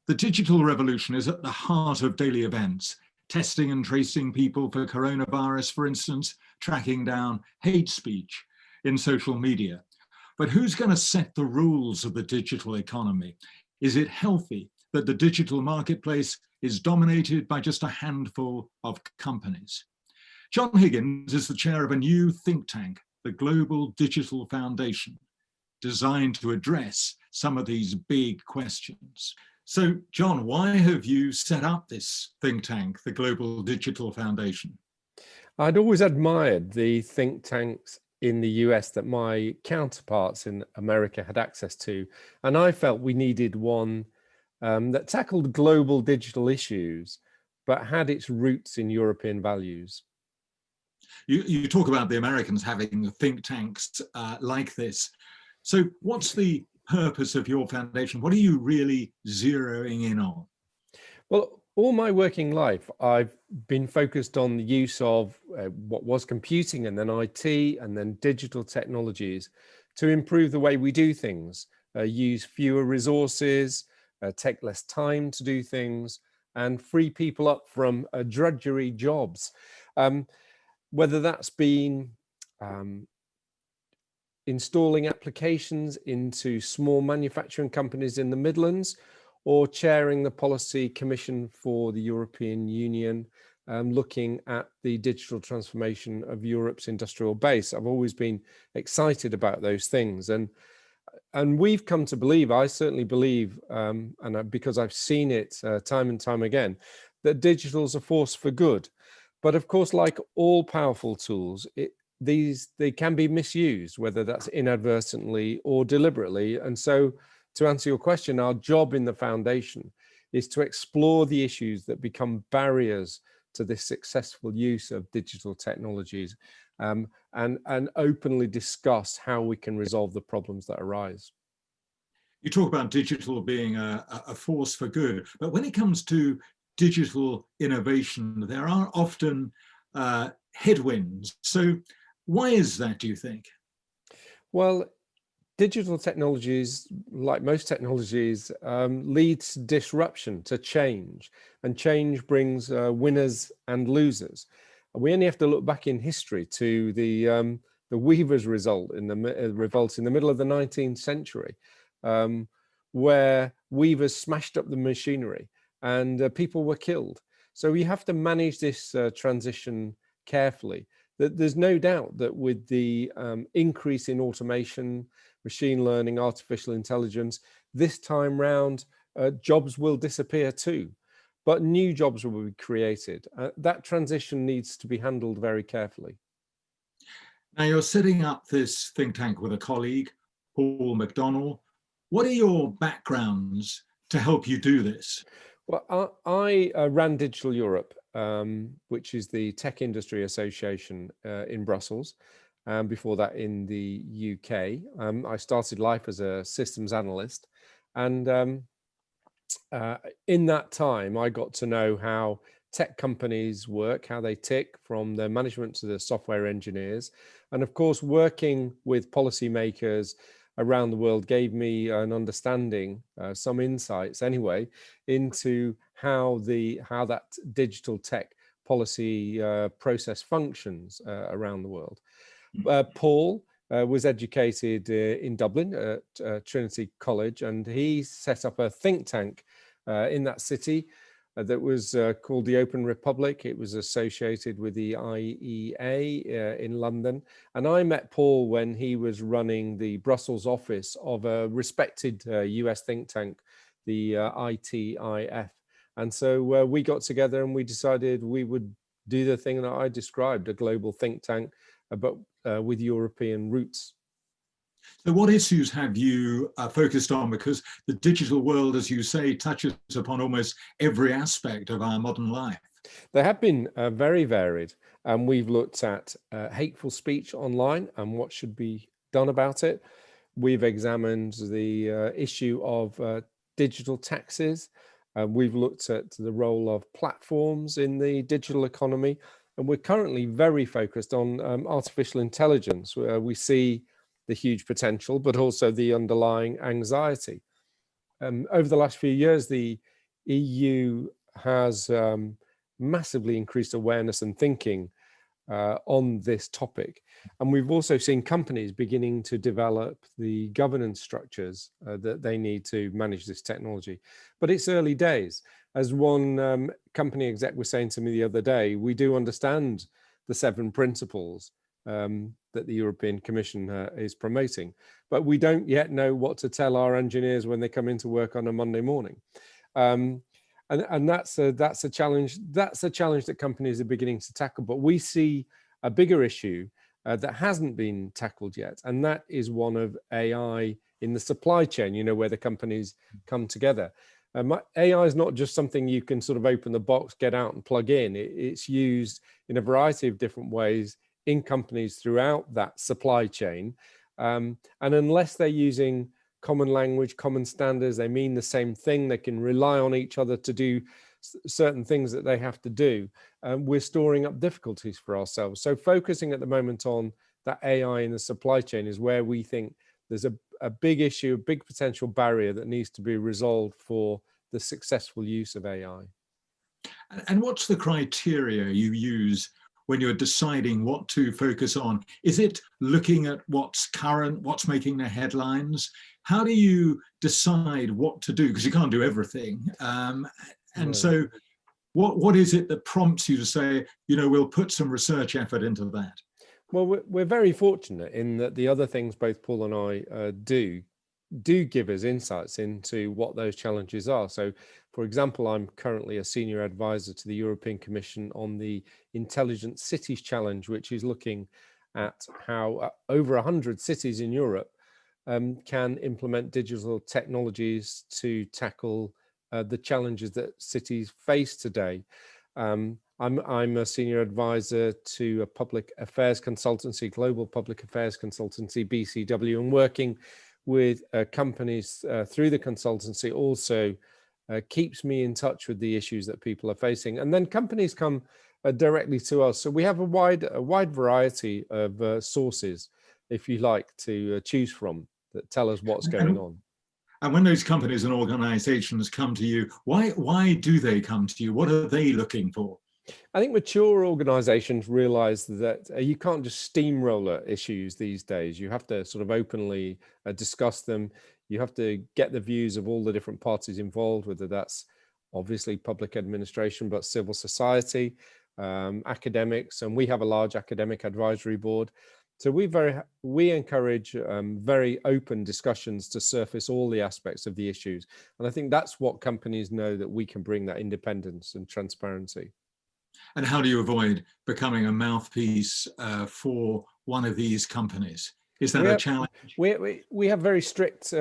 The digital revolution is at the heart of daily events, testing and tracing people for coronavirus, for instance, tracking down hate speech in social media. But who's going to set the rules of the digital economy? Is it healthy that the digital marketplace is dominated by just a handful of companies? John Higgins is the chair of a new think tank, the Global Digital Foundation, designed to address some of these big questions. So, John, why have you set up this think tank, the Global Digital Foundation? I'd always admired the think tanks in the US that my counterparts in America had access to. And I felt we needed one that tackled global digital issues, but had its roots in European values. You talk about the Americans having think tanks like this. So what's the purpose of your foundation? What are you really zeroing in on? Well, all my working life, I've been focused on the use of what was computing and then IT and then digital technologies to improve the way we do things, use fewer resources, take less time to do things, and free people up from drudgery jobs. Whether that's been installing applications into small manufacturing companies in the Midlands, or chairing the Policy Commission for the European Union, looking at the digital transformation of Europe's industrial base. I've always been excited about those things. And we've come to believe, I certainly believe, because I've seen it time and time again, that digital is a force for good. But of course, like all powerful tools, they can be misused, whether that's inadvertently or deliberately. And so, to answer your question, our job in the foundation is to explore the issues that become barriers to this successful use of digital technologies, and openly discuss how we can resolve the problems that arise. You talk about digital being a force for good, but when it comes to digital innovation, there are often headwinds. So why is that, do you think? Well, digital technologies, like most technologies, leads to disruption, to change, and change brings winners and losers. We only have to look back in history to the weavers' revolt in the middle of the 19th century, where weavers smashed up the machinery and people were killed. So we have to manage this transition carefully. There's no doubt that with the increase in automation, machine learning, artificial intelligence, this time round, jobs will disappear too, but new jobs will be created. That transition needs to be handled very carefully. Now, you're setting up this think tank with a colleague, Paul McDonnell. What are your backgrounds to help you do this? Well, I ran Digital Europe, which is the tech industry association in Brussels. Before that in the UK. I started life as a systems analyst. And in that time, I got to know how tech companies work, how they tick from their management to the software engineers. And of course, working with policymakers around the world gave me an understanding, some insights anyway, into how that digital tech policy process functions around the world. Paul was educated in Dublin at Trinity College, and he set up a think tank in that city that was called the Open Republic. It was associated with the IEA in London. And I met Paul when he was running the Brussels office of a respected US think tank, the ITIF. And so we got together and we decided we would do the thing that I described, a global think tank, but with European roots. So what issues have you focused on? Because the digital world, as you say, touches upon almost every aspect of our modern life. They have been very varied. And we've looked at hateful speech online and what should be done about it. We've examined the issue of digital taxes. We've looked at the role of platforms in the digital economy. And we're currently very focused on artificial intelligence, where we see the huge potential, but also the underlying anxiety. Over the last few years, the EU has massively increased awareness and thinking on this topic. And we've also seen companies beginning to develop the governance structures that they need to manage this technology. But it's early days. As one company exec was saying to me the other day, we do understand the 7 principles that the European Commission is promoting, but we don't yet know what to tell our engineers when they come into work on a Monday morning. And that's a challenge. That's a challenge that companies are beginning to tackle. But we see a bigger issue that hasn't been tackled yet, and that is one of AI in the supply chain. You know, where the companies come together. AI is not just something you can sort of open the box, get out, and plug in. It's used in a variety of different ways in companies throughout that supply chain, and unless they're using common language, common standards, they mean the same thing, they can rely on each other to do certain things that they have to do, we're storing up difficulties for ourselves. So focusing at the moment on that AI in the supply chain is where we think there's a big issue, a big potential barrier that needs to be resolved for the successful use of AI. And what's the criteria you use when you're deciding what to focus on? Is it looking at what's current, what's making the headlines? How do you decide what to do? Because you can't do everything. No. So what is it that prompts you to say, you know, we'll put some research effort into that? Well, we're very fortunate in that the other things both Paul and I do give us insights into what those challenges are. So, for example, I'm currently a senior advisor to the European Commission on the Intelligent Cities Challenge, which is looking at how over 100 cities in Europe can implement digital technologies to tackle the challenges that cities face today. I'm a senior advisor to a public affairs consultancy, global public affairs consultancy, BCW, and working with companies through the consultancy also keeps me in touch with the issues that people are facing. And then companies come directly to us. So we have a wide variety of sources, if you like, to choose from that tell us what's going on. And when those companies and organizations come to you, why do they come to you? What are they looking for? I think mature organizations realize that you can't just steamroller issues these days. You have to sort of openly discuss them. You have to get the views of all the different parties involved, whether that's obviously public administration, but civil society, academics, and we have a large academic advisory board. So we encourage very open discussions to surface all the aspects of the issues. And I think that's what companies know, that we can bring that independence and transparency. And how do you avoid becoming a mouthpiece for one of these companies? Is that a challenge? We have very strict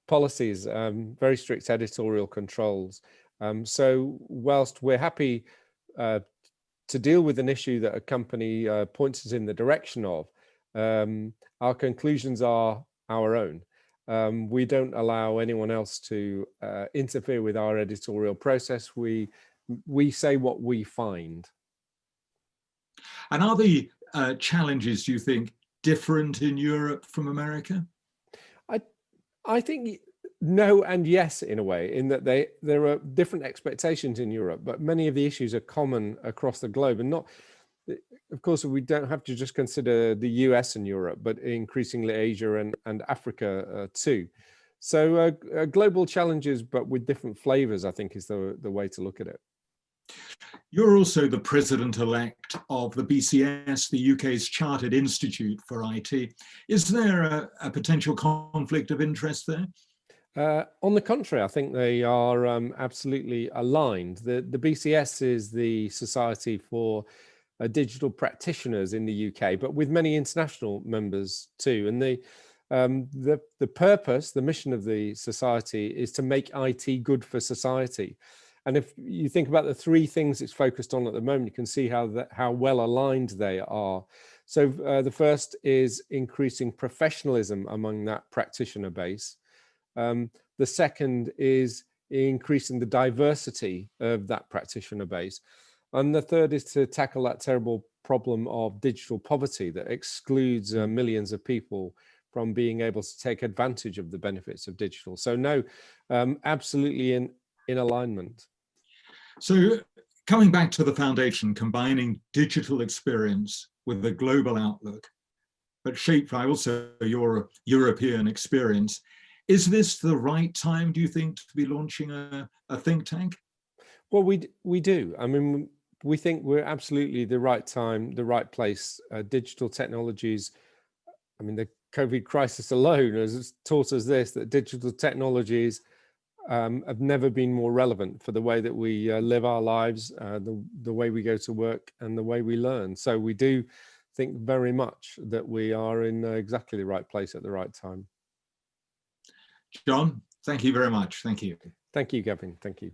policies, very strict editorial controls. So whilst we're happy to deal with an issue that a company points us in the direction of, our conclusions are our own. We don't allow anyone else to interfere with our editorial process. We say what we find. And are the challenges, do you think, different in Europe from America? I think no and yes, in a way, in that there are different expectations in Europe, but many of the issues are common across the globe. And not, of course, we don't have to just consider the US and Europe, but increasingly Asia and Africa too. So global challenges, but with different flavors, I think is the way to look at it. You're also the president-elect of the BCS, the UK's Chartered Institute for IT. Is there a potential conflict of interest there? On the contrary, I think they are absolutely aligned. The BCS is the Society for Digital Practitioners in the UK, but with many international members too. And the purpose, the mission of the society is to make IT good for society. And if you think about the 3 things it's focused on at the moment, you can see how well aligned they are. So the first is increasing professionalism among that practitioner base. The second is increasing the diversity of that practitioner base. And the third is to tackle that terrible problem of digital poverty that excludes millions of people from being able to take advantage of the benefits of digital. So no, absolutely in alignment. So coming back to the foundation, combining digital experience with a global outlook, but shaped by also your European experience, is this the right time, do you think, to be launching a think tank? Well, we do. I mean, we think we're absolutely the right time, the right place. Digital technologies, I mean, the COVID crisis alone has taught us this, that digital technologies have never been more relevant for the way that we live our lives, the way we go to work, and the way we learn. So we do think very much that we are in exactly the right place at the right time. John, thank you very much. Thank you. Thank you, Gavin. Thank you.